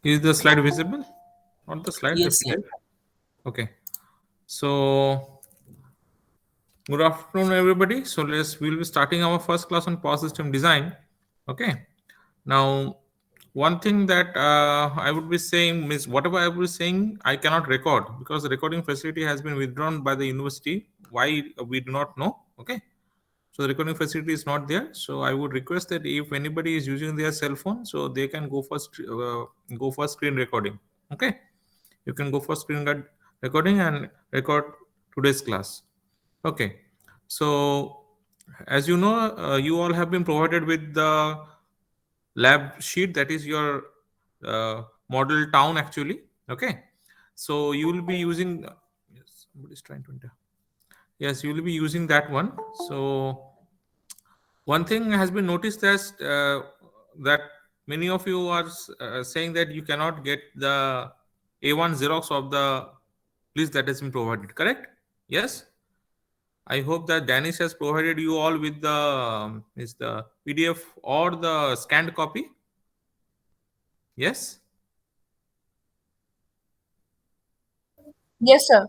Is the slide visible? Not the slide, the Yes, sir. slide. Okay. So, good afternoon, everybody. So, we'll be starting our first class on power system design. Okay. Now, one thing that I would be saying is whatever I was saying, I cannot record because the recording facility has been withdrawn by the university. Why we do not know. Okay. So the recording facility is not there. So I would request that if anybody is using their cell phone, so they can go for screen recording. Okay, you can go for recording and record today's class. Okay, so as you know, you all have been provided with the lab sheet, that is your model town actually. Okay, so you will be using. Yes, somebody's trying to enter. Yes, you will be using that one. So one thing has been noticed as that many of you are saying that you cannot get the A1 Xerox of the list that has been provided. Correct? Yes. I hope that Danish has provided you all with the is the PDF or the scanned copy. Yes. Yes, sir.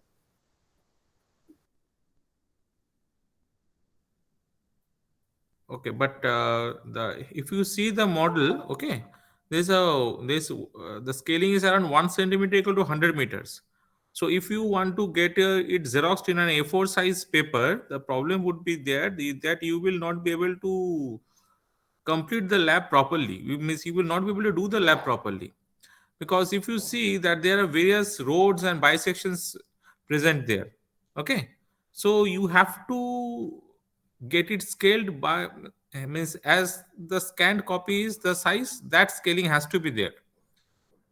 Okay, but the if you see the model, okay, the scaling is around 1 centimeter equal to 100 meters. So if you want to get it xeroxed in an A4 size paper, the problem would be there that you will not be able to complete the lab properly. Means you will not be able to do the lab properly, because if you see that there are various roads and bisections present there. Okay, so you have to get it scaled by means as the scanned copy is the size, that scaling has to be there.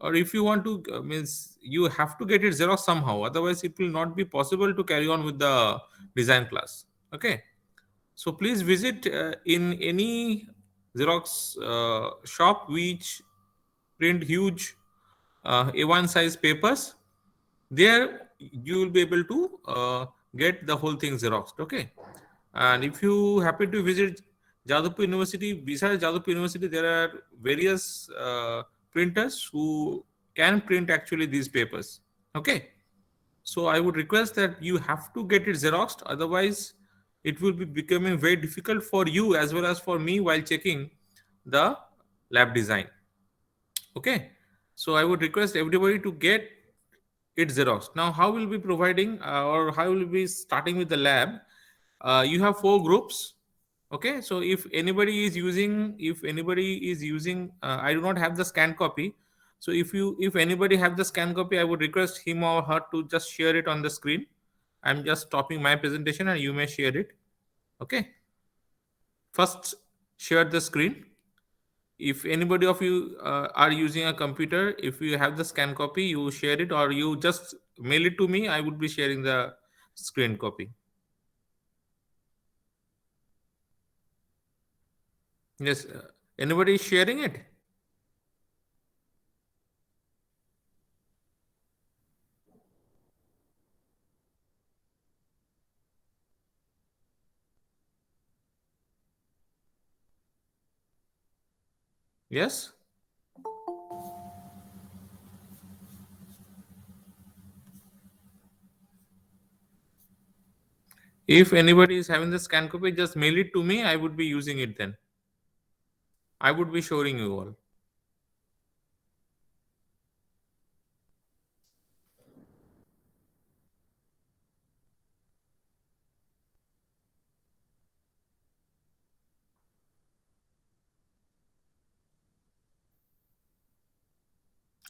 Or if you want to means you have to get it xerox somehow, otherwise it will not be possible to carry on with the design class. Okay, so please visit in any xerox shop which print huge A1 size papers. There you will be able to get the whole thing xeroxed. Okay, and if you happen to visit Jadavpur University, besides Jadavpur University, there are various printers who can print actually these papers. Okay, so I would request that you have to get it xeroxed, otherwise it will be becoming very difficult for you as well as for me while checking the lab design. Okay, so I would request everybody to get it xerox. Now how will be providing or how will be starting with the lab? You have 4 groups. Okay, so if anybody is using I do not have the scan copy. So if anybody have the scan copy, I would request him or her to just share it on the screen. I'm just stopping my presentation and you may share it. Okay, first share the screen. If anybody of you are using a computer, if you have the scan copy, you share it or you just mail it to me. I would be sharing the screen copy. Yes, anybody is sharing it? Yes. If anybody is having the scan copy, just mail it to me. I would be using it then. I would be showing you all.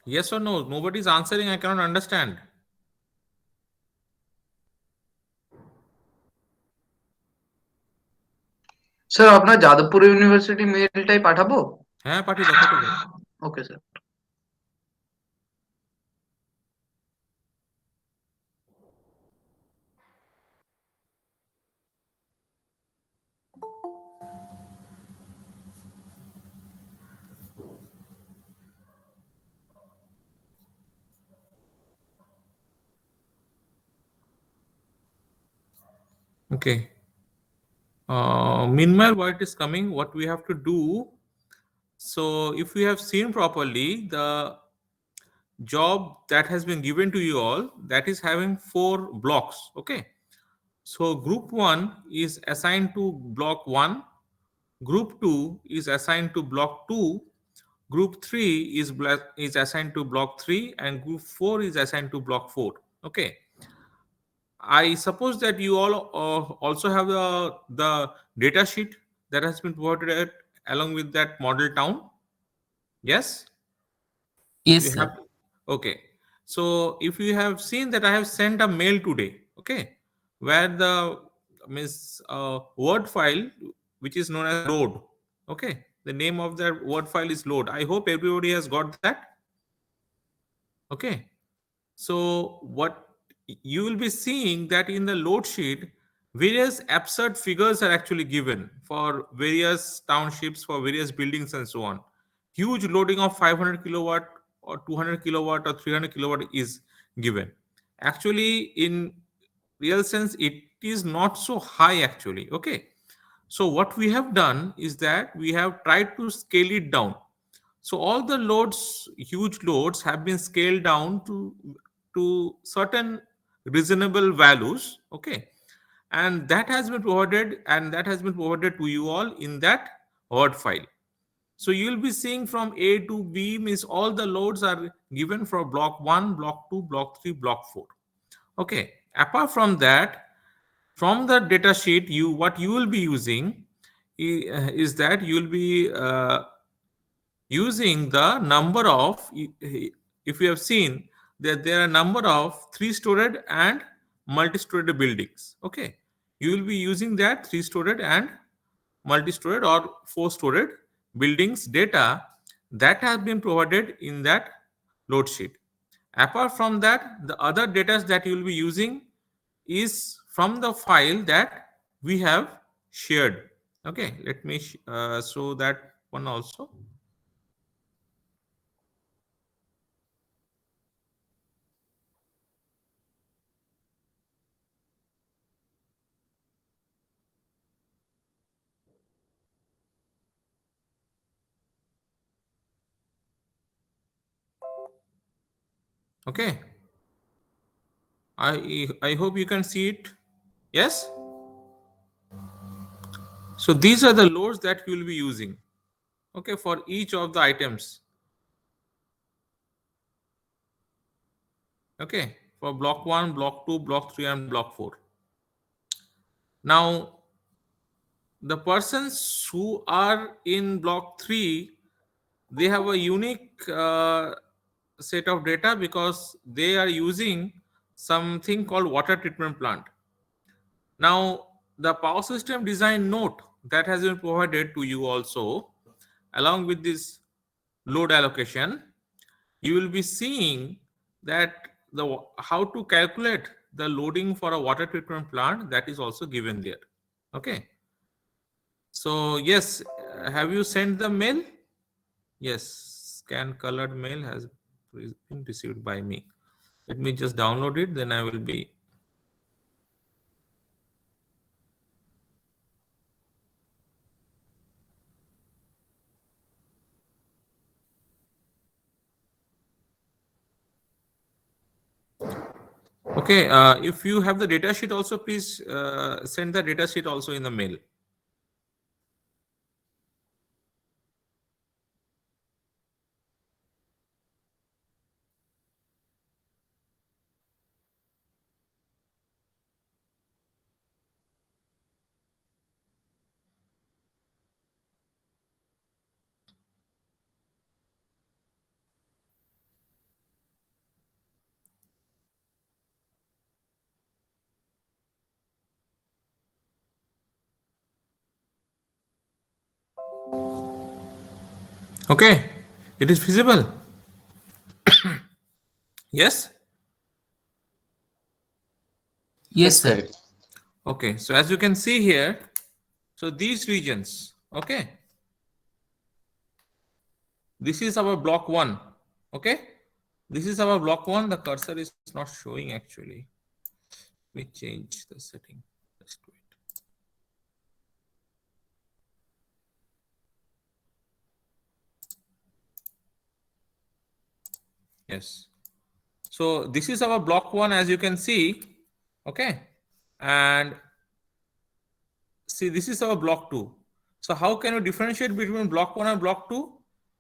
Yes or no? Nobody is answering. I cannot understand. Sir আপনার Jadavpur university মেইলটাই পাঠাবো? হ্যাঁ, পাঠিয়ে দাও, পাঠিয়ে দাও। Okay sir. Okay. Meanwhile, while it is coming, what we have to do. So, if we have seen properly, the job that has been given to you all, that is having 4 blocks. Okay, so group 1 is assigned to block 1, group 2 is assigned to block 2, group 3 is assigned to block 3, and group 4 is assigned to block 4. Okay, I suppose that you all also have the data sheet that has been provided along with that model town. Yes, Yes, you sir. have. Okay, so if you have seen that I have sent a mail today, okay, where the means word file which is known as load. Okay, the name of that word file is load. I hope everybody has got that. Okay, so what you will be seeing that in the load sheet, various absurd figures are actually given for various townships, for various buildings and so on. Huge loading of 500 kilowatt or 200 kilowatt or 300 kilowatt is given. Actually, in real sense, it is not so high actually. Okay. So what we have done is that we have tried to scale it down. So all the loads, huge loads, have been scaled down to certain reasonable values. Okay, and that has been provided, to you all in that word file. So you will be seeing from A to B means all the loads are given for block 1, block 2, block 3, block 4. Okay. Apart from that, from the data sheet, you what you will be using is that you will be using the number of, if you have seen that there are a number of 3-storied and multi-storied buildings. Okay, you will be using that 3-storied and multi-storied or 4-storied buildings data that has been provided in that load sheet. Apart from that, the other data that you will be using is from the file that we have shared. Okay, let me show that one also. Okay, I hope you can see it. Yes, so these are the loads that we will be using, okay, for each of the items. Okay, for block 1, block 2, block 3, and block 4. Now the persons who are in block 3, they have a unique set of data because they are using something called water treatment plant. Now, the power system design note that has been provided to you also, along with this load allocation, you will be seeing that the how to calculate the loading for a water treatment plant, that is also given there. Okay. So yes, have you sent the mail? Yes, scan colored mail has been received by me. Let me just download it, then I will be. Okay, if you have the data sheet also, please send the data sheet also in the mail. Okay, it is feasible. Yes. Yes, Yes, sir. sir. Okay, so as you can see here, so these regions, okay, this is our block 1. Okay, this is our block 1. The cursor is not showing actually. Let me change the setting. Just wait. Yes. So this is our block 1, as you can see. Okay. And see, this is our block 2. So how can you differentiate between block 1 and block 2?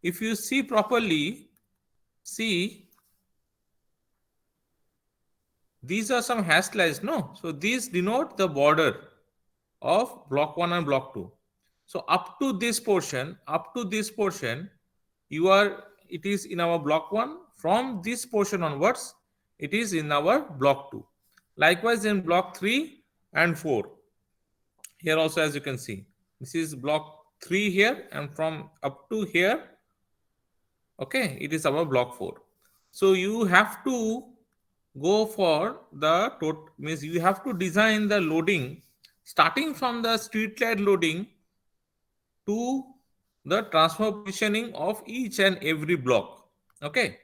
If you see properly, see, these are some hash lines, no? So these denote the border of block 1 and block 2. So up to this portion, it is in our block 1. From this portion onwards, it is in our block 2. Likewise in block 3 and 4. Here also, as you can see, this is block 3 here, and from up to here, okay, it is our block 4. So you have to go for the total, means you have to design the loading starting from the street light loading to the transfer positioning of each and every block. Okay,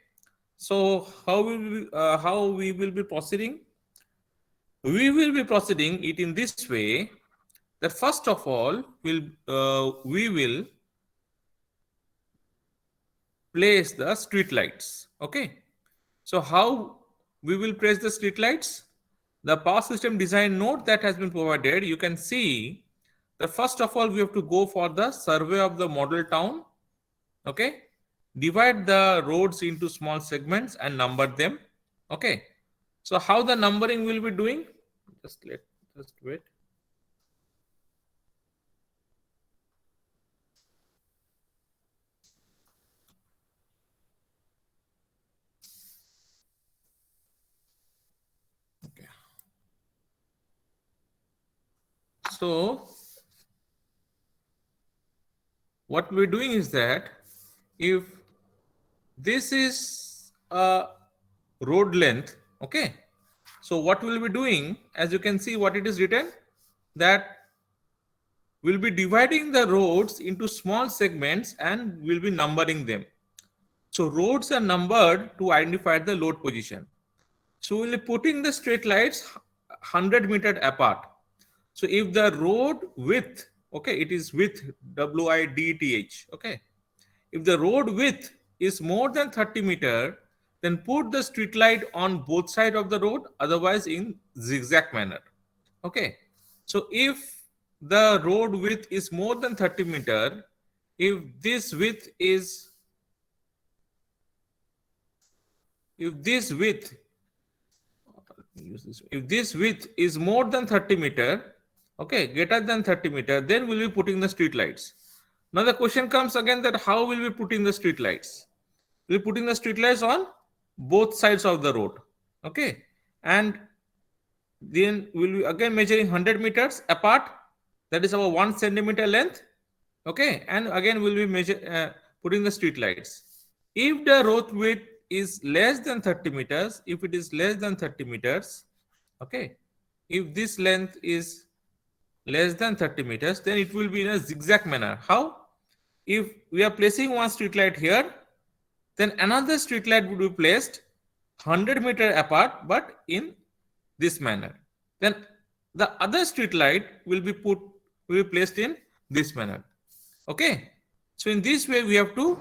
so how we will be proceeding? We will be proceeding it in this way, that first of all we will place the street lights. Okay, so how we will place the street lights? The power system design note that has been provided, you can see that first of all we have to go for the survey of the model town. Okay, divide the roads into small segments and number them. Okay, so how the numbering will be doing? Just wait. Okay, so what we're doing is that if this is a road length, okay, so what we'll be doing, as you can see what it is written, that we'll be dividing the roads into small segments and we'll be numbering them. So roads are numbered to identify the load position. So we'll be putting the straight lights 100 meters apart. So if the road width, okay, it is width, width, okay, if the road width is more than 30 meters, then put the street light on both sides of the road, otherwise in zigzag manner. Okay, so if the road width is more than 30 meters, if this width is if this width if this width is more than 30 meters, okay, greater than 30 meters, then we'll be putting the street lights. Now the question comes again, that how will we put in the street lights? We'll be putting the street lights on both sides of the road. Okay, and then we'll be again measuring 100 meters apart, that is our 1 centimeter length. Okay, and again we'll be putting the street lights. If the road width is less than 30 meters, if it is less than 30 meters, okay, if this length is less than 30 meters, then it will be in a zigzag manner. How? If we are placing one street light here, then another street light would be placed 100 meters apart, but in this manner. Then the other street light will be placed in this manner. Okay, so in this way we have to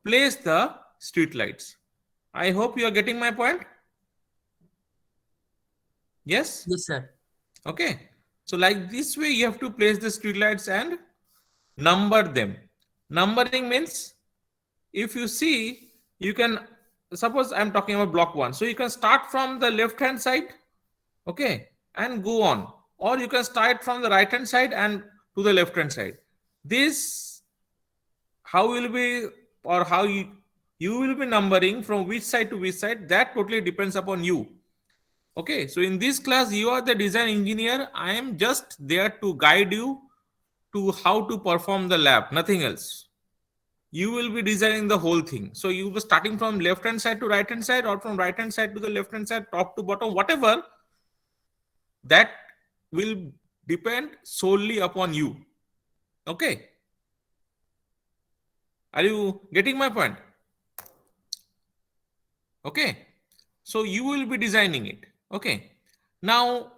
place the street lights. I hope you are getting my point. Yes. Yes, sir. Okay, so like this way you have to place the street lights and number them. Numbering means, if you see, you can, suppose I'm talking about block 1, so you can start from the left hand side, okay, and go on, or you can start from the right hand side and to the left hand side. This how will be, or how you will be numbering from which side to which side, that totally depends upon you. Okay, so in this class you are the design engineer, I am just there to guide you to how to perform the lab, nothing else. You will be designing the whole thing, so you will be starting from left hand side to right hand side, or from right hand side to the left hand side, top to bottom, whatever, that will depend solely upon you. Okay, are you getting my point? Okay, so you will be designing it. Okay, now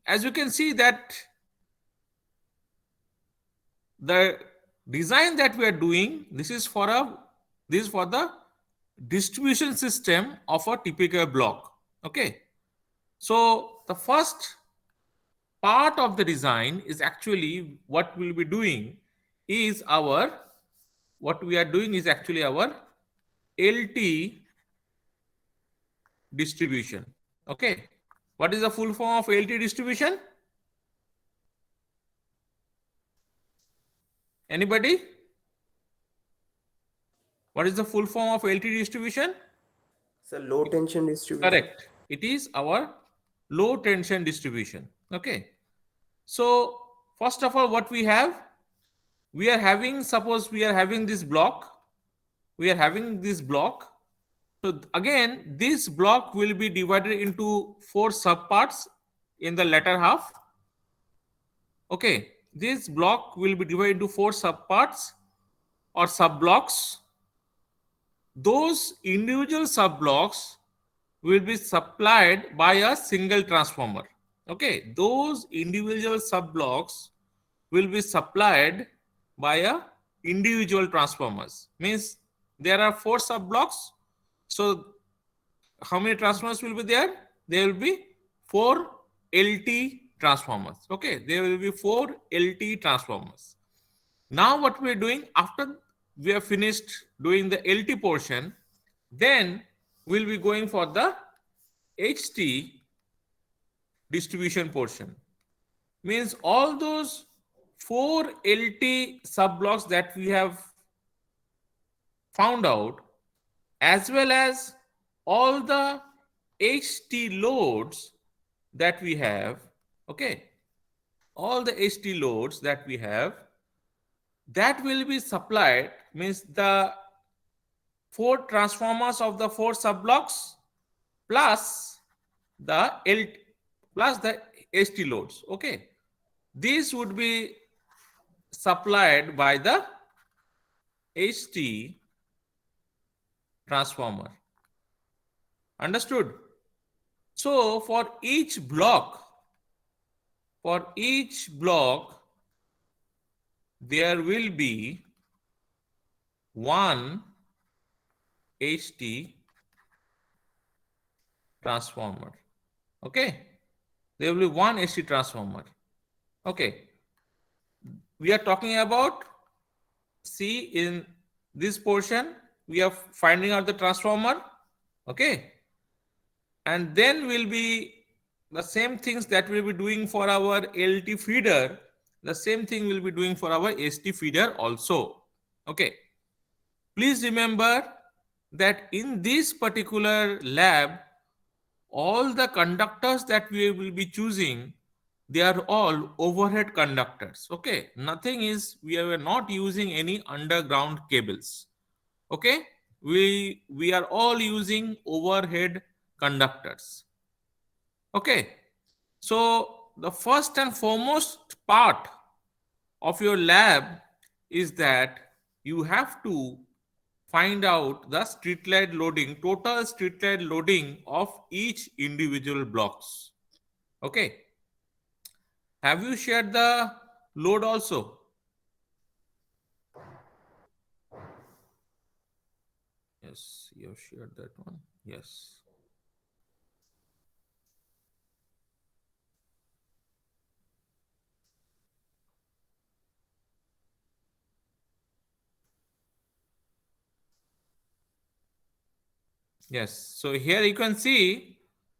as you can see that the design that we are doing, this is for the distribution system of a typical block. Okay, so the first part of the design is actually what we'll be doing is our what we are doing is actually our LT distribution. Okay, what is the full form of LT distribution? Anybody? What is the full form of LT distribution? It's a low tension distribution. Correct. It is our low tension distribution. Okay. So first of all, what we have, we are having, suppose we are having this block. We are having this block. So again, this block will be divided into 4 subparts in the latter half. Okay. This block will be divided into 4 subparts or subblocks. Those individual subblocks will be supplied by a single transformer. Okay, those individual subblocks will be supplied by a individual transformers. Means there are 4 subblocks. So how many transformers will be there? There will be 4 LT transformers. Okay, there will be 4 LT transformers. Now what we are doing after we have finished doing the LT portion, then we'll be going for the HT distribution portion. Means all those 4 LT subblocks that we have found out, as well as all the HT loads that we have, okay, all the HT loads that we have, that will be supplied, means the 4 transformers of the 4 subblocks plus the LT plus the HT loads. Okay, these would be supplied by the HT transformer. Understood? So for each block, there will be one HT transformer. Okay, there will be one HT transformer. Okay, we are talking about, see, in this portion we are finding out the transformer. Okay, and then will be the same things that we'll be doing for our LT feeder, the same thing we'll be doing for our ST feeder also. Okay, please remember that in this particular lab, all the conductors that we will be choosing, they are all overhead conductors. Okay, nothing is, we are not using any underground cables. Okay, we are all using overhead conductors. Okay, so the first and foremost part of your lab is that you have to find out the streetlight loading, total streetlight loading of each individual blocks. Okay, have you shared the load also? Yes, you have shared that one. Yes. Yes, so here you can see,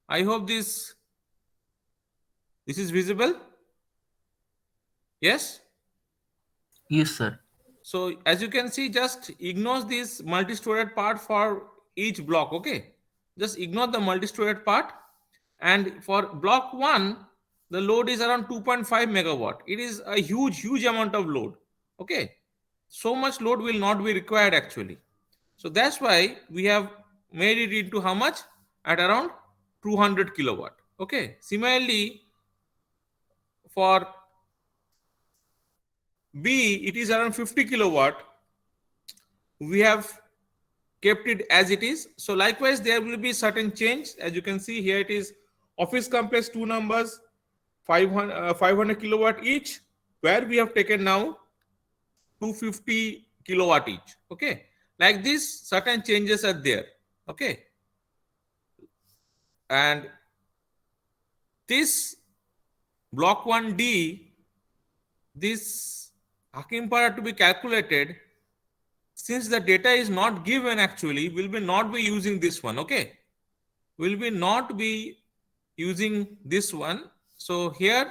I hope this is visible. Yes. Yes, sir. So as you can see, just ignore this multi-storage part for each block. Okay, just ignore the multi-storage part. And for block 1, the load is around 2.5 megawatt. It is a huge amount of load. Okay, so much load will not be required actually. So that's why we have made it into how much? At around 200 kilowatt. Okay, similarly for B, it is around 50 kilowatt. We have kept it as it is. So likewise, there will be certain change. As you can see here, it is office complex, 2 numbers, 500 kilowatt each, where we have taken now 250 kilowatt each. Okay, like this, certain changes are there. Okay, and this block 1D, this Hakim-Para to be calculated, since the data is not given, actually will be not be using this one. Okay, will be not be using this one. So here,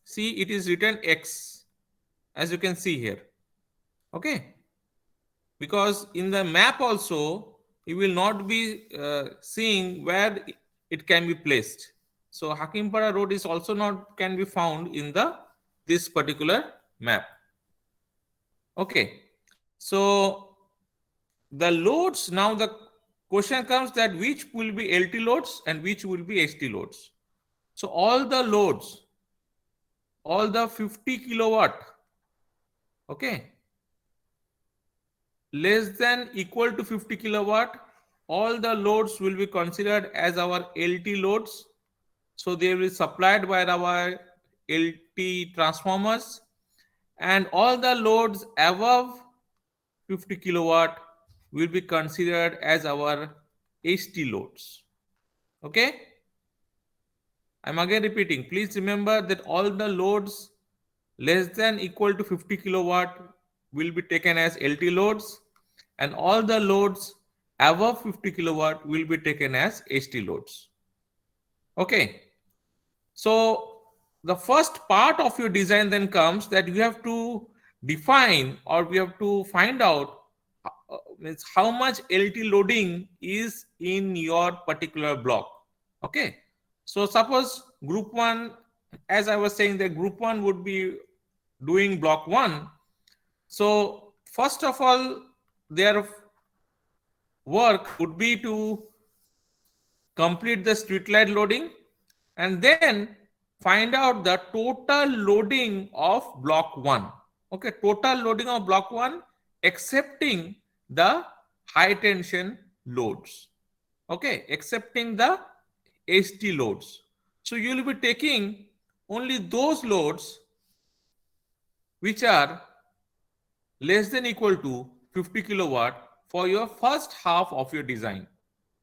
see, it is written X, as you can see here. Okay, because in the map also you will not be seeing where it can be placed. So Hakimpara road is also not can be found in the this particular map. Okay, so the loads, now the question comes that which will be LT loads and which will be ST loads. So all the loads, all the 50 kilowatt, okay, less than equal to 50 kilowatt, all the loads will be considered as our LT loads. So they will be supplied by our LT transformers, and all the loads above 50 kilowatt will be considered as our ST loads. Okay, I'm again repeating, please remember that all the loads less than equal to 50 kilowatt will be taken as LT loads, and all the loads above 50 kilowatt will be taken as ST loads. Okay, so the first part of your design then comes that you have to define, or we have to find out means how much LT loading is in your particular block. Okay, so suppose group 1, as I was saying, that group 1 would be doing block 1. So first of all, their work would be to complete the street light loading and then find out the total loading of block 1. Okay, total loading of block 1 excepting the high tension loads. Okay, excepting the ST loads. So you will be taking only those loads which are less than equal to 50 kilowatt for your first half of your design.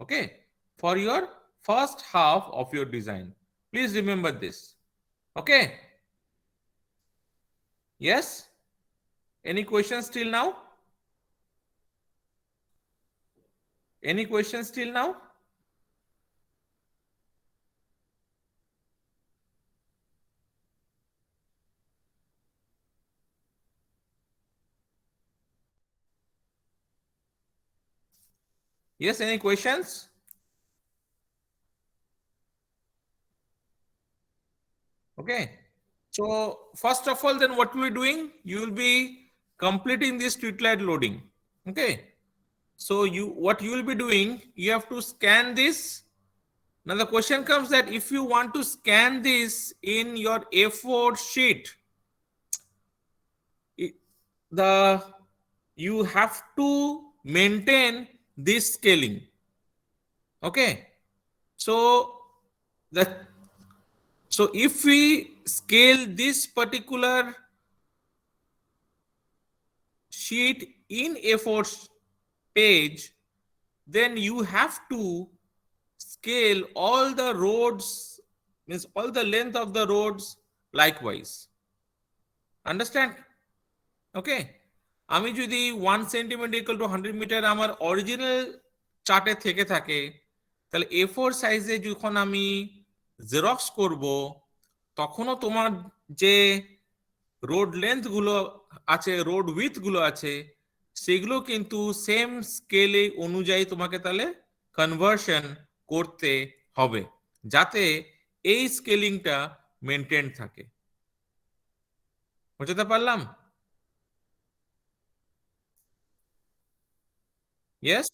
Okay, for your first half of your design. Please remember this. Okay. Yes? Any questions till now? Any questions till now? Yes, any questions? Okay. So first of all, then what we're doing, you will be completing this street light loading. Okay. So what you will be doing, you have to scan this. Now the question comes that if you want to scan this in your A4 sheet, the you have to maintain this scaling. Okay, so the so if we scale this particular sheet in A4 page, then you have to scale all the roads, means all the length of the roads likewise. Understand? Okay, আমি যদি 1 centimetre equal to 100 metre আমার original চার্টে থেকে থাকে, তাহলে A4 সাইজে যখন আমি জেরক্স করব, তখনও তোমার যে রোড লেন্থ গুলো আছে, রোড উইথ গুলো আছে, সেগুলো কিন্তু সেম স্কেলে অনুযায়ী তোমাকে তাহলে কনভার্সন করতে হবে, যাতে এই স্কেলিংটা মেনটেন থাকে। বুঝতে পারলাম? Yes,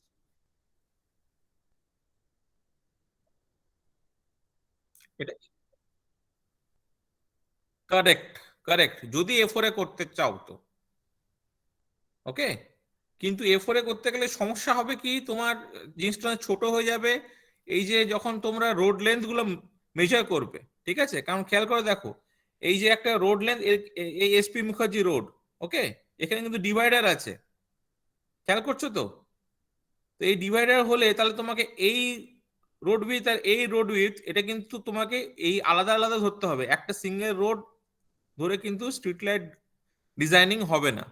এটা কারেক্ট, কারেক্ট, যদি A4 এ করতে চাও তো। ওকে, কিন্তু A4 এ করতে গেলে সমস্যা হবে কি, তোমার জিনিসটা ছোট হয়ে যাবে এই যে যখন তোমরা রোড লেন্থ গুলো মেজার করবে। ঠিক আছে, কারণ খেয়াল করে দেখো, এই যে একটা রোড লেন্থ, এই SP মুখার্জি রোড, ওকে, এখানে কিন্তু ডিভাইডার আছে, খেয়াল করছো তো? তো এই ডিভাইডার হলে তাহলে তোমাকে এই রোড উইথ আর এই রোড উইথ এটা কিন্তু তোমাকে এই আলাদা আলাদা ধরতে হবে, একটা সিঙ্গেল রোড ধরে কিন্তু স্ট্রিট লাইট ডিজাইনিং হবে না।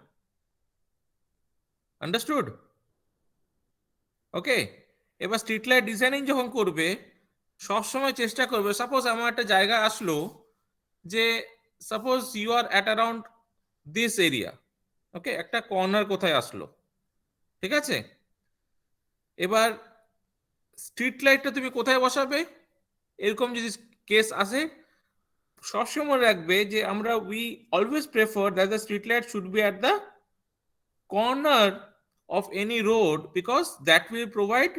আন্ডারস্টুড? ওকে। এবার স্ট্রিট লাইট ডিজাইনিং যখন করবে সবসময় চেষ্টা করবে, সাপোজ আমার একটা জায়গা আসলো যে suppose you are at around this area, okay, একটা কর্নার কোথায় আসলো, ঠিক আছে? এবার স্ট্রিট লাইটটা তুমি কোথায় বসাবে, এরকম যদি কেস আসে সবসময় রাখবে যে আমরা we always prefer that the street light should be at the corner of any road because that will provide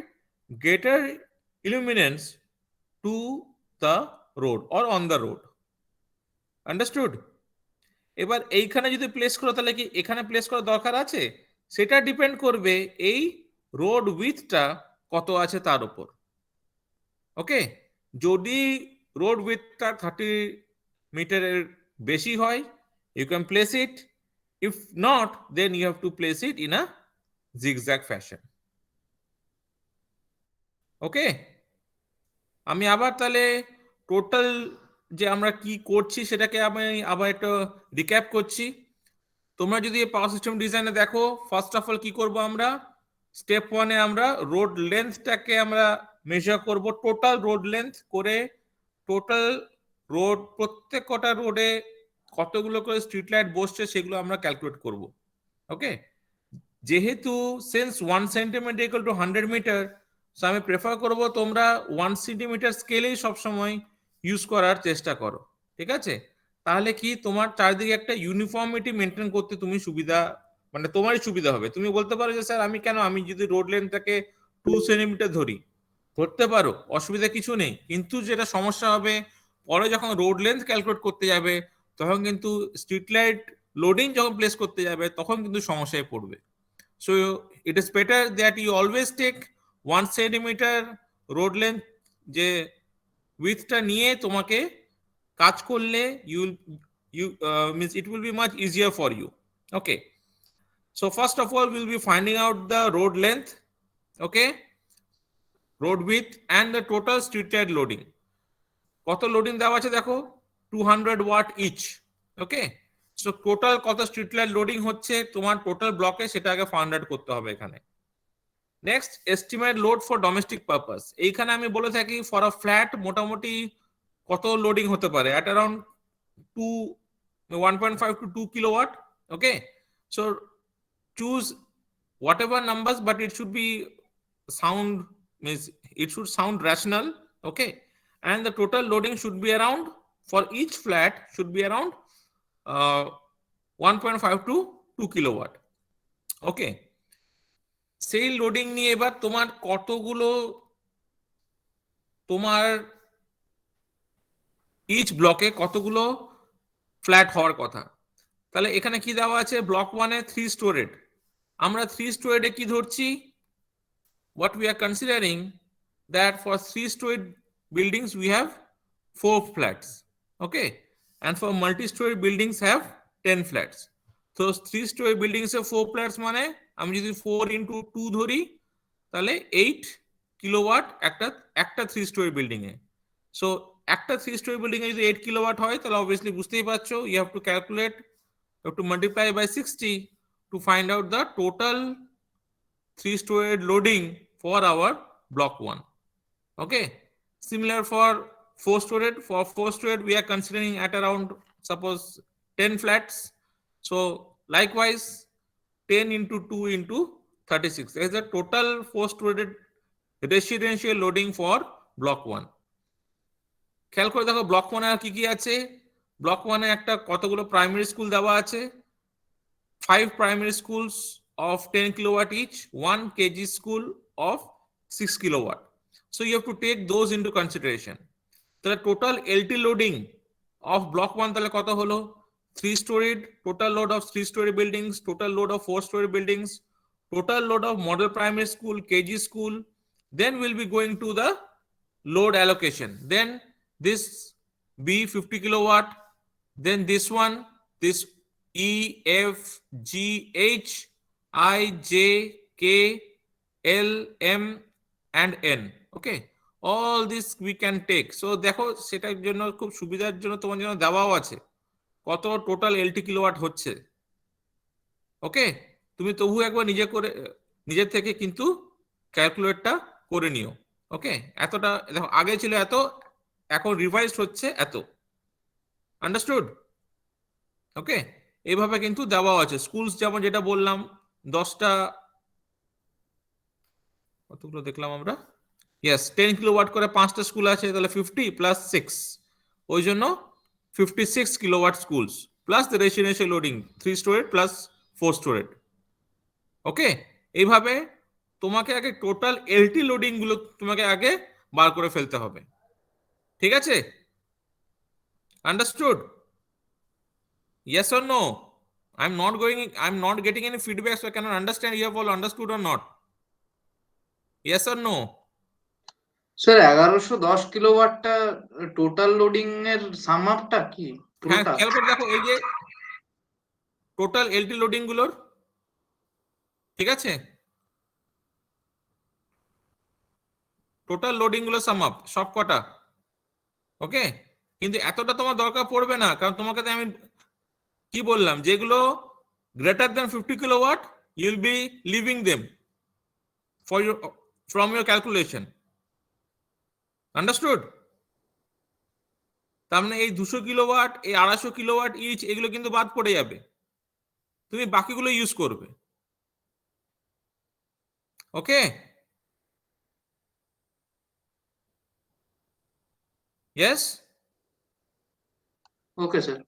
greater illuminance to the road or on the road. Understood? এবার এইখানে যদি প্লেস করো তাহলে কি এখানে প্লেস করার দরকার আছে? সেটা ডিপেন্ড করবে এই রোড উইথটা কত আছে তার উপর। ওকে, যদি রোড উইথটা 30 মিটারের বেশি হয় you can place it, if not then you have to place it in a zigzag fashion. Okay, আমি আবার তাহলে টোটাল যে আমরা কি করছি সেটাকে আমি আবার একটা রিক্যাপ করছি। তোমরা যদি পাওয়ার সিস্টেম ডিজাইনে দেখো, ফার্স্ট অফ অল কি করব আমরা, স্টেপ ওয়ানে আমরা রোড লেন্থটাকে আমরা মেজার করব, টোটাল রোড লেন্থ করে টোটাল রোড প্রত্যেক কটা রোডে কতগুলো করে স্ট্রিট লাইট বসছে সেগুলো আমরা ক্যালকুলেট করব। ওকে, যেহেতু since 1 centimetre equal to 100 metre, so আমি প্রেফার করব তোমরা 1 সেন্টিমিটার স্কেলেই সবসময় ইউজ করার চেষ্টা করো, ঠিক আছে? তাহলে কি তোমার চারদিকে একটা ইউনিফর্মিটি মেনটেন করতে তুমি সুবিধা, মানে তোমারই সুবিধা হবে। তুমি বলতে পারো যে স্যার আমি কেন, আমি যদি রোড লেন্থটাকে 2 সেন্টিমিটার ধরি, ধরতে পারো, অসুবিধা কিছু নেই, কিন্তু যেটা সমস্যা হবে পরে যখন রোড লেন্থ ক্যালকুলেট করতে যাবে তখন কিন্তু স্ট্রিট লাইট লোডিং যখন প্লেস করতে যাবে তখন কিন্তু সমস্যায় পড়বে। So it is better that you always take 1 centimeter road length যে উইথটা নিয়ে তোমাকে কাজ করলে you means it will be much easier for you. Okay, so first of all we'll be finding out the road length, okay, road width and the total street light loading. কত loading দেওয়া আছে দেখো, 200 watt each. ওকে, so total কত street light loading হচ্ছে তোমার total ব্লকে সেটা আগে ফাইন্ড আউট করতে হবে এখানে। Next, estimate load for domestic purpose. এইখানে আমি বলে থাকি ফর আ ফ্ল্যাট মোটামুটি কত লোডিং হতে পারে, at around 1.5 to 2 kilowatt. Okay, so choose whatever numbers but it should be sound, means it should sound rational. Okay, and the total loading should be around, for each flat should be around 1.5 to 2 kilowatt. Okay, সেই loading নিয়ে এবার তোমার কতগুলো তোমার each ব্লকে কতগুলো flat হওয়ার কথা, তাহলে এখানে কি দেওয়া আছে, ব্লক 1 এ 3 স্টোরেড, আমরা 3 স্টোরেডে কি ধরছি, what we are considering that for 3-story buildings we have 4 flats. Okay, and for multi-story buildings have 10 flats. So 3-story buildings A 4 flats মানে আমি যদি 4 into 2 ধরি তাহলে 8 কিলোওয়াট একটা একটা 3-story বিল্ডিং এ। সো একটা 3-story বিল্ডিং এ যদি 8 কিলোওয়াট হয় তাহলে অবভিয়াসলি বুঝতেই পারছো you have to calculate, you have to multiply by 60 to find out the total 3-story loading for our block 1. Okay, similar for 4-story. For 4-story we are considering at around suppose 10 flats, so likewise 10 into 2 into 36 is the total 4-story residential loading for block 1. খেয়াল করে দেখো block 1 এ কি কি আছে, block 1 এ একটা কতগুলো primary school দেওয়া আছে, 5 primary schools of 10 kilowatt each, 1 KG school of 6 kilowatt. So you have to take those into consideration. The total LT loading of block 1 তাহলে কত হলো, 3-storied, total load of 3-story buildings, total load of 4-story buildings, total load of model primary school, KG school, then we'll be going to the load allocation. Then this B 50 kilowatt, then this one, this E, F, G, H, I, J, K, K, L, M and N. Okay, all this we can take. So দেখো সেটার জন্য খুব সুবিধার জন্য তোমার জন্য দেওয়াও আছে কত টোটাল এলটি কিলোওয়াট হচ্ছে। ওকে, তুমি তবু একবার নিজের থেকে কিন্তু ক্যালকুলেটটা করে নিও। ওকে, এতটা দেখো আগে ছিল এত, এখন রিভাইজড হচ্ছে এত। আন্ডারস্টুড? ওকে, এইভাবে কিন্তু দেওয়া আছে। স্কুলস যেমন যেটা বললাম 10টা, কতগুলো দেখলাম আমরা, ইয়েস 10 কিলোওয়াট করে 5টা স্কুল আছে, তাহলে 50 প্লাস 6, ওই জন্য 56 kilowatt schools plus the residential loading 3 storied plus 4 storied. Okay, এইভাবে তোমাকে আগে টোটাল এলটি লোডিং গুলো তোমাকে আগে বার করে ফেলতে হবে। ঠিক আছে? Understood? Yes or no? I'm not getting any feedback, so I cannot understand you have all understood or not. Yes or no? Sir 1110 কিলোওয়াটটা টোটাল লোডিং এর সাম আপটা কি হ্যাঁ, পুরোটা? খেয়াল করে দেখো এই যে টোটাল এলটি লোডিং গুলোর, ঠিক আছে, টোটাল লোডিং গুলো সাম আপ সব কটা। ওকে, কিন্তু এতটা তোমার দরকার পড়বে না, কারণ তোমাকে তো আমি কি বললাম, যেগুলো greater than 50 kilowatt you will be leaving them for your from your calculation. Understood? তার মানে এই 200 কিলোওয়াট, এই 250 কিলোওয়াট ইচ, এগুলো কিন্তু বাদ পড়ে যাবে, তুমি বাকিগুলো ইউজ করবে। ওকে, ইয়েস? Okay sir.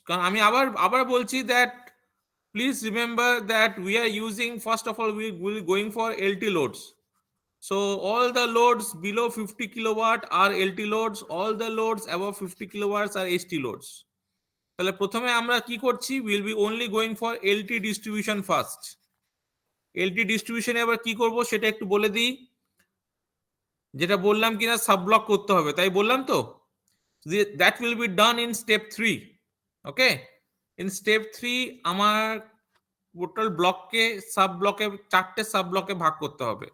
কারণ আমি আবার আবার বলছি that please remember that we are using, first of all we will going for LT loads. So all the loads below 50 kilowatt are LT loads, all the loads above 50 kilowatts are HT loads. তাহলে প্রথমে আমরা কি করছি, will be only going for LT distribution first. LT ডিস্ট্রিবিউশনে আবার কি করব সেটা একটু বলে দিই, যেটা বললাম কিনা সাব ব্লক করতে হবে, তাই বললাম তো। That will be done in step 3। Okay, in step 3 আমার টোটাল ব্লককে সাব ব্লকে, 4টে সাব ব্লকে ভাগ করতে হবে।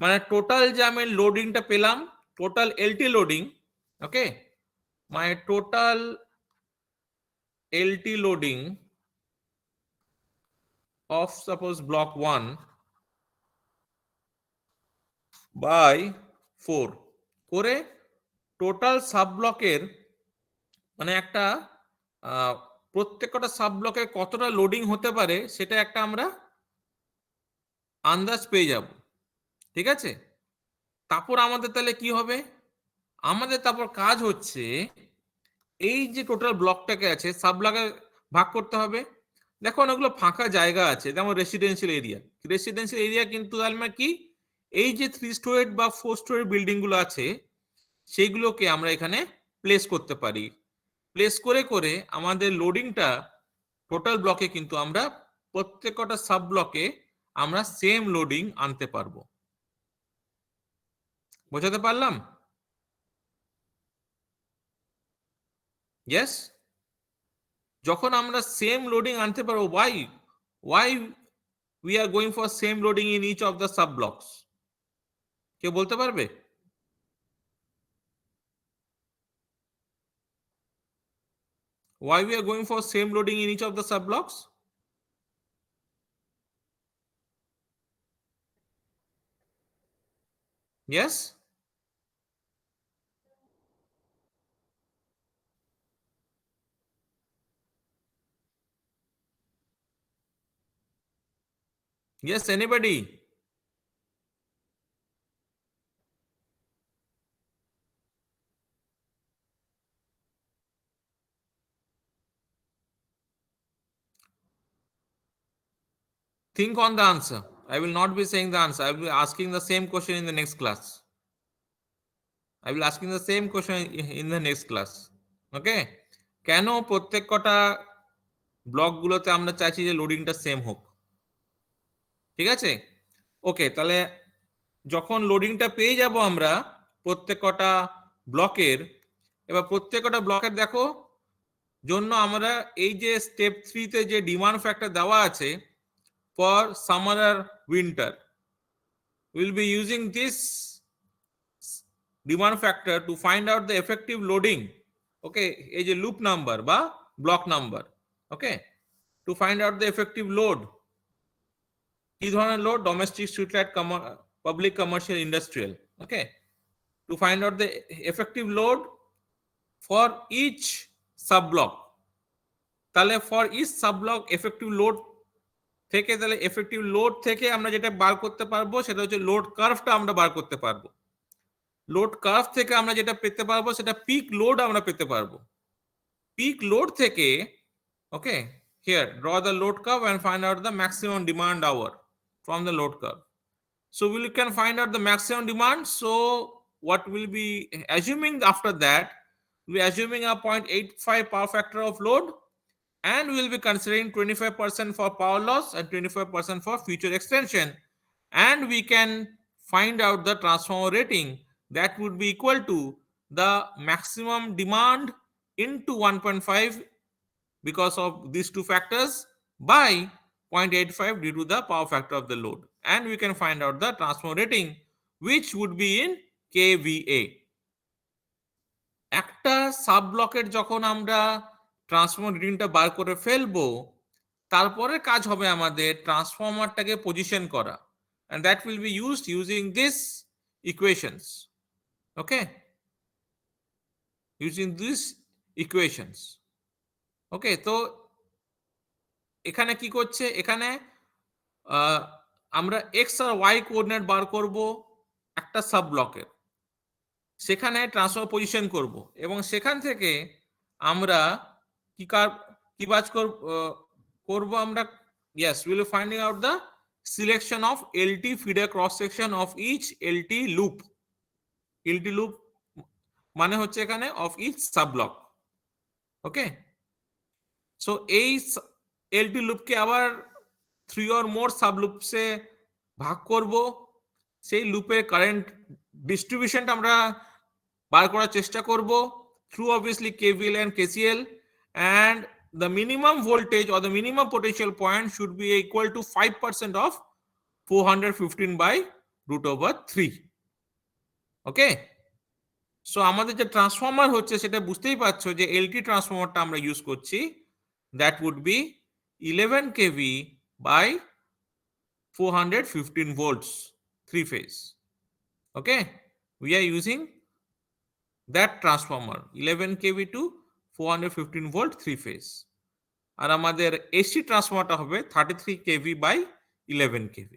মানে টোটাল যে আমি লোডিংটা পেলাম, টোটাল এলটি লোডিং, ওকে, মানে total LT loading of suppose block 1 by 4 করে টোটাল সাব ব্লকের, মানে একটা প্রত্যেকটা সাব ব্লকে কতটা লোডিং হতে পারে সেটা একটা আমরা আন্দাজ পেয়ে যাব। ঠিক আছে? তারপর আমাদের তাহলে কি হবে, আমাদের তারপর কাজ হচ্ছে এই যে টোটাল ব্লকটাকে আছে সাব ব্লকে ভাগ করতে হবে। দেখো অনেকগুলো ফাঁকা জায়গা আছে, যেমন রেসিডেন্সিয়াল এরিয়া। রেসিডেন্সিয়াল এরিয়া কিন্তু তাহলে কি, এই যে 3 স্টোরেড বা 4 স্টোরেড বিল্ডিং গুলো আছে সেইগুলোকে আমরা এখানে প্লেস করতে পারি। প্লেস করে করে আমাদের লোডিংটা টোটাল ব্লকে কিন্তু আমরা প্রত্যেকটা সাব ব্লকে আমরা সেম লোডিং আনতে পারবো। বোঝাতে পারলাম? ইয়েস? যখন আমরা সেম লোডিং আনতে পারবো, why we are going for same loading in each of the sub blocks? কেউ বলতে পারবে? Why we are going for same loading in each of the sub blocks? Yes? Yes, anybody? Think on the answer. I will not be saying the answer. I will be asking the same question in the next class. I will asking the same question in the next class. Okay? কেন প্রত্যেকটা ব্লকগুলোতে আমরা চাইছি যে লোডিংটা same হোক? ঠিক আছে? ওকে, তাহলে যখন লোডিংটা পেয়ে যাব আমরা প্রত্যেকটা ব্লকের, এবার প্রত্যেকটা ব্লকের দেখো জন্য আমরা এই যে স্টেপ 3 তে যে ডিমান্ড ফ্যাক্টর দেওয়া আছে, for summer or winter. We'll be using this demand factor to find out the effective loading. Okay, এই যে loop number বা block number. Okay, to find out the effective load. কি ধরনের load? Domestic, street light, public, commercial, industrial. Okay, to find out the effective load for each sub block. তাহলে for each sub block effective load থেকে, তাহলে effective load থেকে আমরা যেটা বার করতে পারবো সেটা হচ্ছে load curve-টা আমরা বার করতে পারবো। লোড কার্ভ থেকে আমরা যেটা পেতে পারবো সেটা পিক লোড আমরা পেতে পারবো। পিক লোড থেকে, okay, here draw the load curve and find out the maximum demand hour from the load curve. So we can find out the maximum demand. So what we'll be assuming after that, we're assuming a 0.85 power factor of load, and we'll be considering 25% for power loss and 25% for future extension, and we can find out the transformer rating that would be equal to the maximum demand into 1.5 because of these two factors by 0.85 due to the power factor of the load, and we can find out the transformer rating which would be in kVA. একটা sub ব্লকের যখন আমরা transformer রিডিংটা বার করে ফেলবো, তারপরে কাজ হবে আমাদের ট্রান্সফর্মারটাকে পজিশন করা, and that will be used using this equations. Okay, using these equations. Okay, তো এখানে কি করছে, এখানে আমরা x আর y কোঅর্ডিনেট বার করব একটা সাব ব্লকের, সেখানে ট্রান্সফর্মার পজিশন করব, এবং সেখান থেকে আমরা কি বাজ করব আমরা, yes, we will finding out the selection of LT feeder cross section of each LT loop. LT loop মানে হচ্ছে এখানে of each sub block. Okay, so এই LT loop কে আবার 3 or more sub loops এ ভাগ করব, সেই লুপের কারেন্ট ডিস্ট্রিবিউশনটা আমরা বার করার চেষ্টা করব through obviously KVL and KCL, and the minimum voltage or the minimum potential point should be equal to 5% of 415 by root over 3. Okay, so আমাদের যে ট্রান্সফর্মার হচ্ছে সেটা বুঝতেই পারছো যে এলটি ট্রান্সফর্মারটা আমরা ইউজ করছি, that would be 11 kV by 415 volts 3 phase. Okay, we are using that transformer 11 kV to 415 volt 3 phase, আর আমাদের এসি ট্রান্সফর্মারটা হবে 33 kV by 11 kV.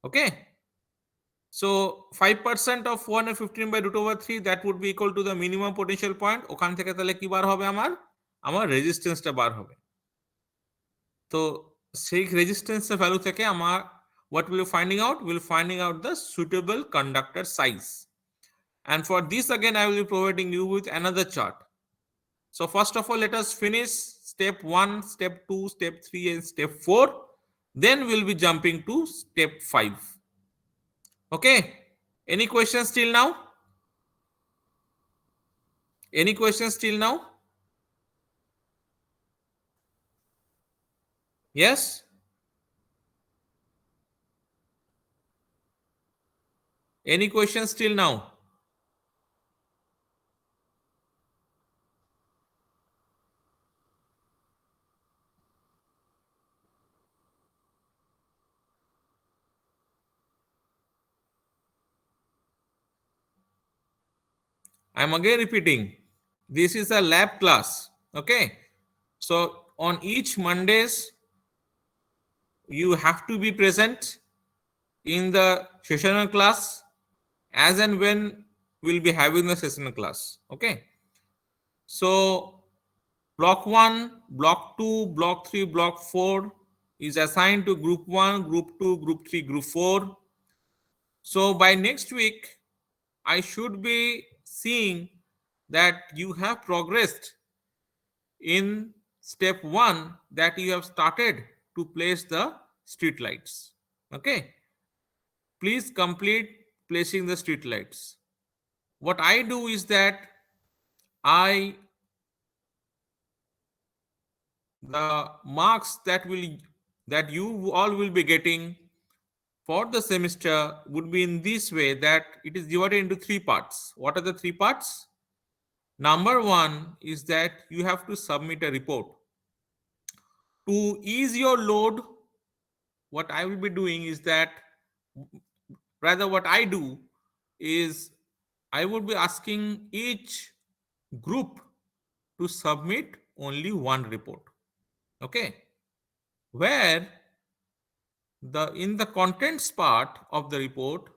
Okay, so 5% of 415 by root over 3, that would be equal to the minimum potential point. ওখান থেকে তাহলে কি বার হবে, আমার রেজিস্ট্যান্সটা বার হবে। তো সেই রেজিস্ট্যান্সের ভ্যালু থেকে আমার what will be finding out, we'll finding out the suitable conductor size, and for this again I will be providing you with another chart. So first of all, let us finish step 1, step 2, step 3 and step 4, then we'll be jumping to step 5. Okay, any questions till now? Any questions till now? Yes, any questions till now? I'm again repeating, this is a lab class. Okay, so on each Mondays you have to be present in the sessional class as and when we'll be having the sessional class. Okay, so block 1, block 2, block 3, block 4 is assigned to group 1, group 2, group 3, group 4. So by next week I should be seeing that you have progressed in step 1, that you have started to place the street lights. Okay, please complete placing the street lights. What I do is that the marks that will that you all will be getting for the semester would be in this way, that it is divided into three parts. What are the three parts? Number one is that you have to submit a report. To ease your load, what I will be doing is that, rather what I do is, I would be asking each group to submit only one report. Okay, where the in the contents part of the report,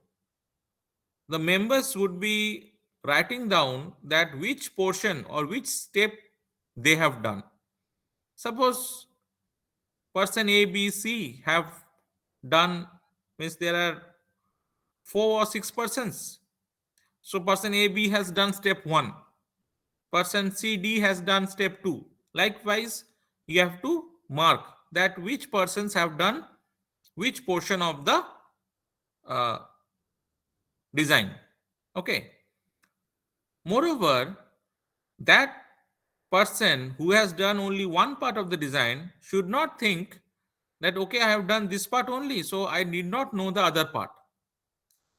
the members would be writing down that which portion or which step they have done. Suppose person A, B, C have done, means there are 4 or 6 persons. So person A, B has done step 1. Person C, D has done step 2. Likewise, you have to mark that which persons have done which portion of the uh, design. Okay. Moreover, that person who has done only one part of the design should not think that, okay, I have done this part only, so I need not know the other part.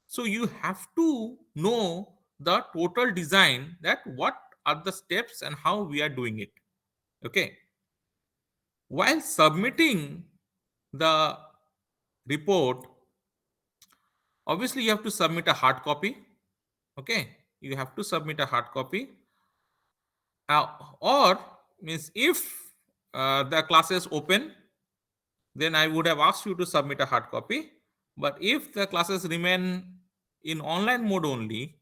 So you have to know the total design, that what are the steps and how we are doing it. Okay. While submitting the report, obviously you have to submit a hard copy. Okay. You have to submit a hard copy. Or means if the classes open, then I would have asked you to submit a hard copy. But if the classes remain in online mode only,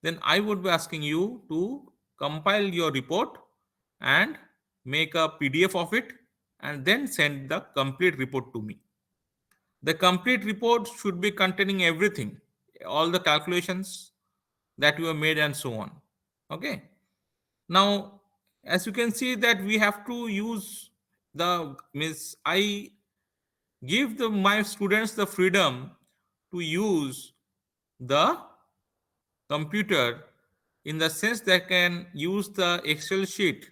then I would be asking you to compile your report and make a PDF of it and then send the complete report to me. The complete report should be containing everything, all the calculations that you have made and so on. Okay. Now, as you can see that we have to use the, means I give my students the freedom to use the computer, in the sense they can use the Excel sheet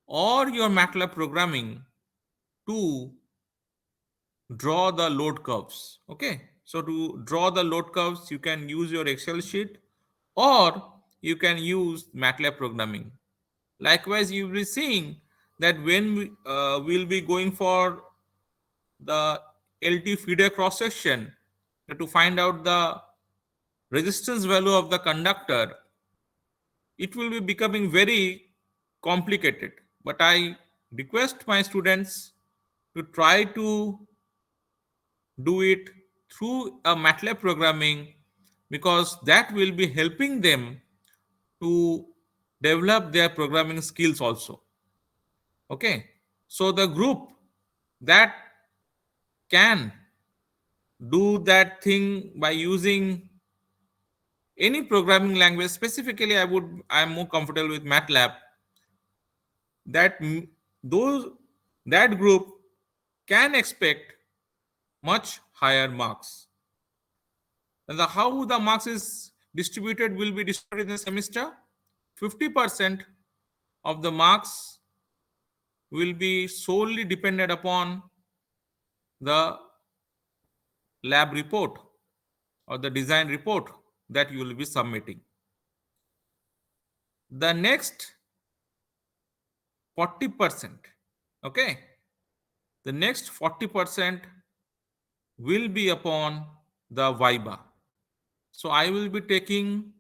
or your MATLAB programming to draw the load curves. Okay, so to draw the load curves, you can use your Excel sheet or you can use MATLAB programming. Likewise, you will be seeing that when we'll be going for the LT feeder cross section to find out the resistance value of the conductor, it will be becoming very complicated. But I request my students to try to do it through a MATLAB programming, because that will be helping them to develop their programming skills also. Okay, so the group that can do that thing by using any programming language, specifically I'm more comfortable with MATLAB, that those that group can expect much higher marks. And how the marks is distributed will be distributed in the semester. 50% of the marks will be solely dependent upon the lab report or the design report that you will be submitting. The next 40%, okay, the next 40% will be upon the Viva. So I will be taking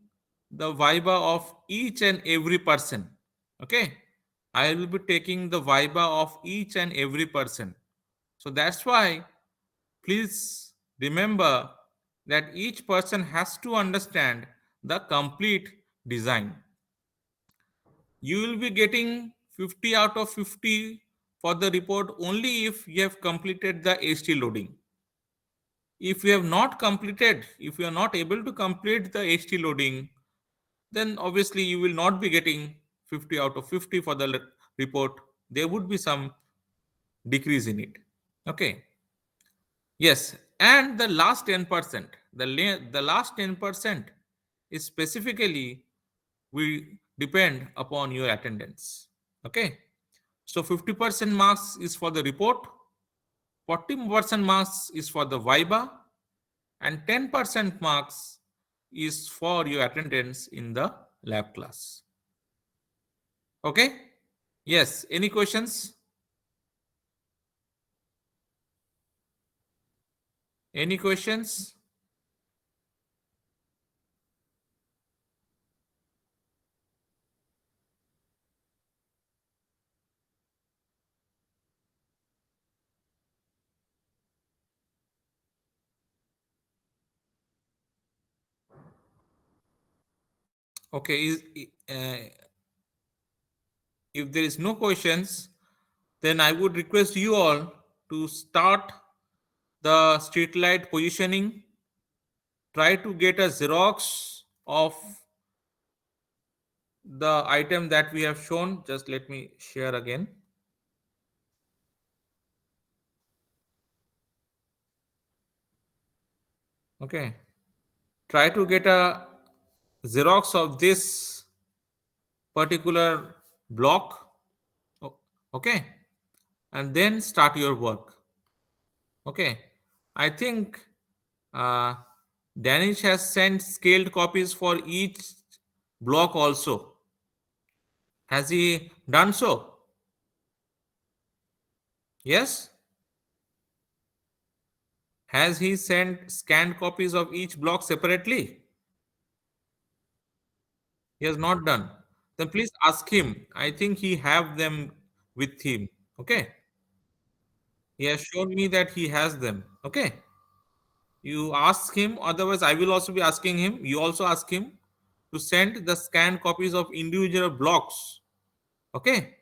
the Viva of each and every person. Okay, I will be taking the Viva of each and every person. So that's why please remember that each person has to understand the complete design. You will be getting 50 out of 50 for the report only if you have completed the HT loading. If you have not completed, if you are not able to complete the HT loading, then obviously you will not be getting 50 out of 50 for the report. There would be some decrease in it. Okay. Yes. And the last 10%, the last 10% is specifically will depend upon your attendance. Okay. So 50% marks is for the report, 40% marks is for the viva, and 10% marks is for your attendance in the lab class. Okay? Yes, any questions? Any questions? Okay, if there is no questions, then I would request you all to start the street light positioning. Try to get a Xerox of the item that we have shown. Just let me share again. Okay. Try to get a Xerox of this particular block. Okay. And then start your work. Okay. I think Danish has sent scaled copies for each block also. Has he done so? Yes? Has he sent scanned copies of each block separately? He has not done. Then please ask him. I think he have them with him. Okay. He has shown me that he has them. Okay. You ask him. Otherwise, I will also be asking him. You also ask him to send the scanned copies of individual blocks. Okay.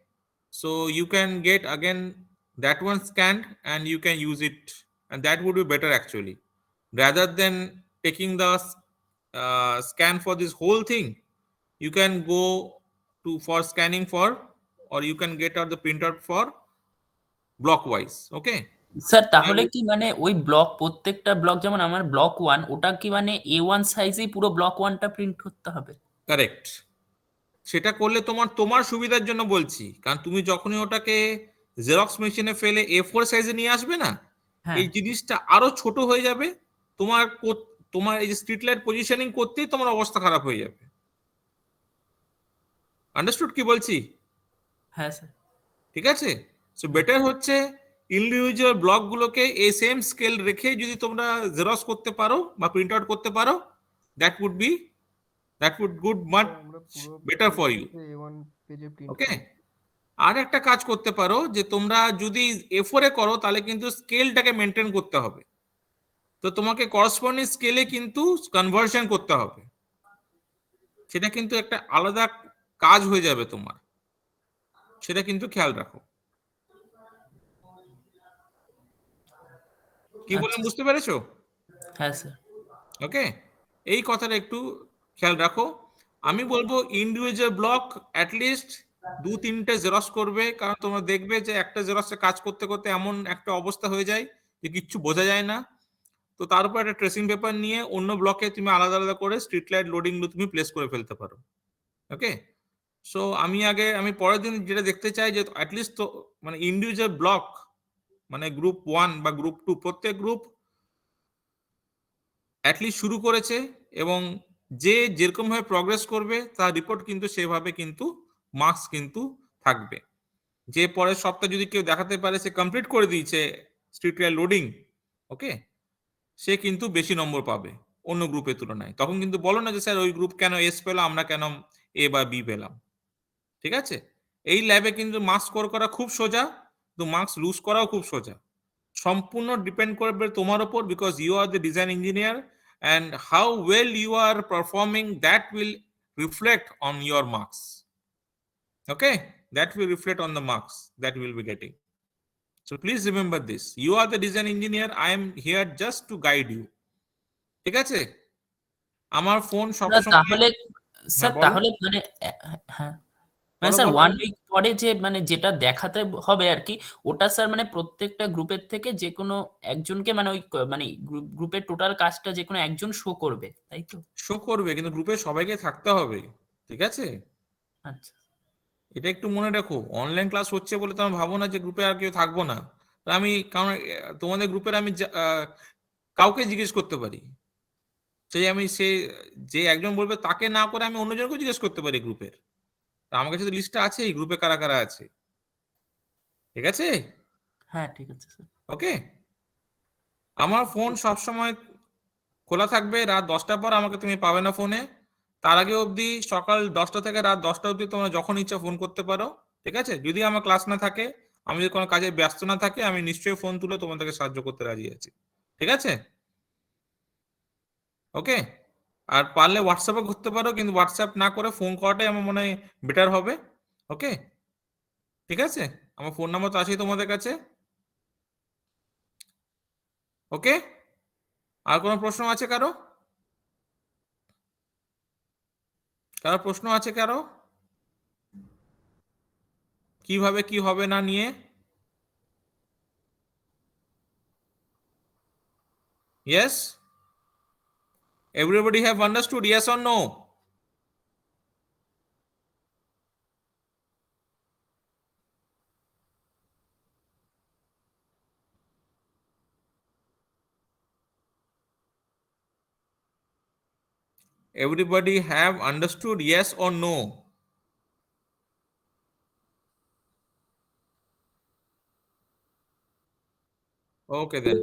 So you can get again that one scanned and you can use it, and that would be better actually, rather than taking the scan for this whole thing. You can go to for scanning for, or you can get out the printout for block wise. Okay. Sir তাহলে কি মানে ওই block প্রত্যেকটা block যেমন আমার block 1 ওটা কি মানে A1 সাইজেই পুরো ব্লক 1টা প্রিন্ট করতে হবে? কারেক্ট। সেটা করলে তোমার সুবিধার জন্য বলছি, কারণ তুমি যখনই ওটাকে জেরক্স মেশিনে ফেলে A4 সাইজে নিয়ে আসবে না, এই জিনিসটা আরো ছোট হয়ে যাবে। তোমার এই যে স্ট্রিট লাইট পজিশনিং করতেই তোমার অবস্থা খারাপ হয়ে যাবে। আন্ডারস্টুড কি বলছি? হ্যাঁ স্যার। ঠিক আছে। সো বেটার হচ্ছে ইন্ডিভিজুয়াল ব্লকগুলোকে এই সেম স্কেল রেখে যদি তোমরা জেরক্স করতে পারো বা প্রিন্ট আউট করতে পারো, that would good much better for you. Okay. আর একটা কাজ করতে পারো যে তোমরা যদি A4 এ করো তাহলে কিন্তু স্কেলটাকে মেনটেন করতে হবে, তো তোমাকে করসপন্ডিং স্কেলে কিন্তু কনভার্সন করতে হবে। সেটা কিন্তু একটা আলাদা কাজ হয়ে যাবে তোমার, সেটা কিন্তু খেয়াল রাখো। কি বললাম বুঝতে পেরেছো? হ্যাঁ স্যার। ওকে, এই কথাটা একটু খেয়াল রাখো। আমি বলবো ইন্ডিভিজুয়াল ব্লক অ্যাটলিস্ট 2-3টে জেরক্স করবে, কারণ তোমরা দেখবে যে একটা জেরক্সে কাজ করতে করতে এমন একটা অবস্থা হয়ে যায় যে কিচ্ছু বোঝা যায় না। তো তার উপর একটা ট্রেসিং পেপার নিয়ে অন্য ব্লকে তুমি আলাদা আলাদা করে স্ট্রিট লাইট লোডিং তুমি প্লেস করে ফেলতে পারো। ওকে। সো আমি পরের দিন যেটা দেখতে চাই যে অ্যাটলিস্ট তো মানে ইন্ডিভিজুয়াল ব্লক মানে গ্রুপ 1 বা গ্রুপ 2 প্রত্যেক গ্রুপ অ্যাটলিস্ট শুরু করেছে, এবং যে যেরকম ভাবে প্রগ্রেস করবে তার রিপোর্ট কিন্তু সেভাবে কিন্তু মার্কস কিন্তু থাকবে। যে পরের সপ্তাহে যদি কেউ দেখাতে পারে সে কমপ্লিট করে দিয়েছে স্ট্রিট লাইট লোডিং, ওকে, সে কিন্তু বেশি নম্বর পাবে অন্য গ্রুপের তুলনায়। তখন কিন্তু বলো না যে স্যার ওই গ্রুপ কেন এস পেল, আমরা কেন এ বা বি পেলাম। ঠিক আছে। এই ল্যাবে কিন্তু মার্কস স্কোর করা খুব সোজা, তো মার্কস লুজ করাও খুব সোজা। সম্পূর্ণ ডিপেন্ড করবে তোমার উপর, because you are the design engineer, and how well you are performing, that will reflect on your marks. Okay, that will reflect on the marks that you will be getting. So please remember this, you are the design engineer, I am here just to guide you. ঠিক আছে। আমার phone সবসময় তাহলে sir তাহলে মানে হ্যাঁ মানে sir 1 week পরে যে মানে যেটা দেখাতে হবে আর কি, ওটা স্যার মানে প্রত্যেকটা গ্রুপের থেকে যে কোনো একজনকে মানে ওই মানে গ্রুপের টোটাল কাজটা যে কোনো একজন শো করবে, তাই তো? শো করবে, কিন্তু গ্রুপে সবাইকে থাকতে হবে। ঠিক আছে। আচ্ছা। এটা একটু মনে রাখো, অনলাইন ক্লাস হচ্ছে বলে তোমার ভাবো না যে গ্রুপে আর কেউ থাকবো না। আমি কারণ তোমাদের গ্রুপের আমি কাউকে জিজ্ঞেস করতে পারি, সেই আমি সে যে একজন বলবে তাকে না করে আমি অন্যজনকে জিজ্ঞেস করতে পারি গ্রুপের। আমার কাছে তো লিস্টটা আছে এই গ্রুপে কারা কারা আছে। ঠিক আছে? হ্যাঁ ঠিক আছে স্যার। ওকে, আমার ফোন সবসময় খোলা থাকবে, রাত 10টার পর আমাকে তুমি পাবে না ফোনে। তার আগে অবধি সকাল 10টা থেকে রাত 10টা অবধি তোমরা যখন ইচ্ছা ফোন করতে পারো। ঠিক আছে? যদি আমার ক্লাস না থাকে, আমি যদি কোনো কাজে ব্যস্ত না থাকি, আমি নিশ্চয়ই ফোন তুলে তোমাদেরকে সাহায্য করতে রাজি আছি। ঠিক আছে? ওকে, আর পারলে হোয়াটসঅ্যাপে করতে পারো, কিন্তু হোয়াটসঅ্যাপ না করে ফোন করাটাই আমার মনে হয় বেটার হবে। ওকে, ঠিক আছে? আমার ফোন নাম্বার তো আছেই তোমাদের কাছে। ওকে, আর কোনো প্রশ্ন আছে কারো? কারো প্রশ্ন আছে কারো? কিভাবে কি হবে না নিয়ে? Yes, everybody have understood, yes or no? Everybody have understood, yes or no? Okay then.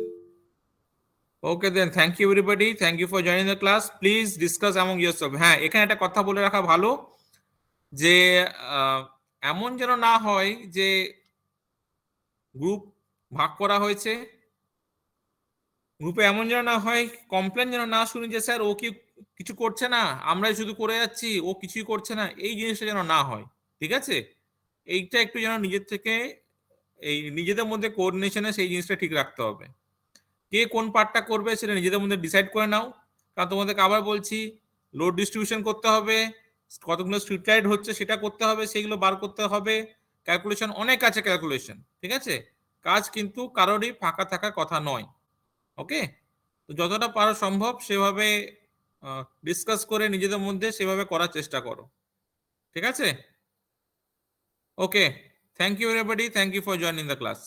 Okay then, thank you everybody, thank you for joining the class. Please discuss among yourself. হ্যাঁ, এখানে একটা কথা বলে রাখা ভালো যে এমন যেন না হয় যে গ্রুপ ভাগ করা হয়েছে, গ্রুপে এমন যেন না হয় কমপ্লেন যেন না শুনি যে স্যার ও কি কিছু করছে না, আমরাই শুধু করে যাচ্ছি, ও কিছুই করছে না, এই জিনিসটা যেন না হয়। ঠিক আছে? এইটা একটু যেন নিজের থেকে এই নিজেদের মধ্যে কোঅর্ডিনেশনে সেই জিনিসটা ঠিক রাখতে হবে। কে কোন পার্টটা করবে সেটা নিজেদের মধ্যে ডিসাইড করে নাও। কারণ তোমাদেরকে আবার বলছি, লোড ডিস্ট্রিবিউশন করতে হবে, কতগুলো স্ট্রিট লাইট হচ্ছে সেটা করতে হবে, সেইগুলো বার করতে হবে, ক্যালকুলেশন অনেক আছে ক্যালকুলেশন। ঠিক আছে? কাজ কিন্তু কারোরই ফাঁকা থাকার কথা নয়। ওকে, তো যতটা পারো সম্ভব সেভাবে ডিসকাস করে নিজেদের মধ্যে সেভাবে করার চেষ্টা করো। ঠিক আছে? Okay, thank you everybody, thank you for joining the class.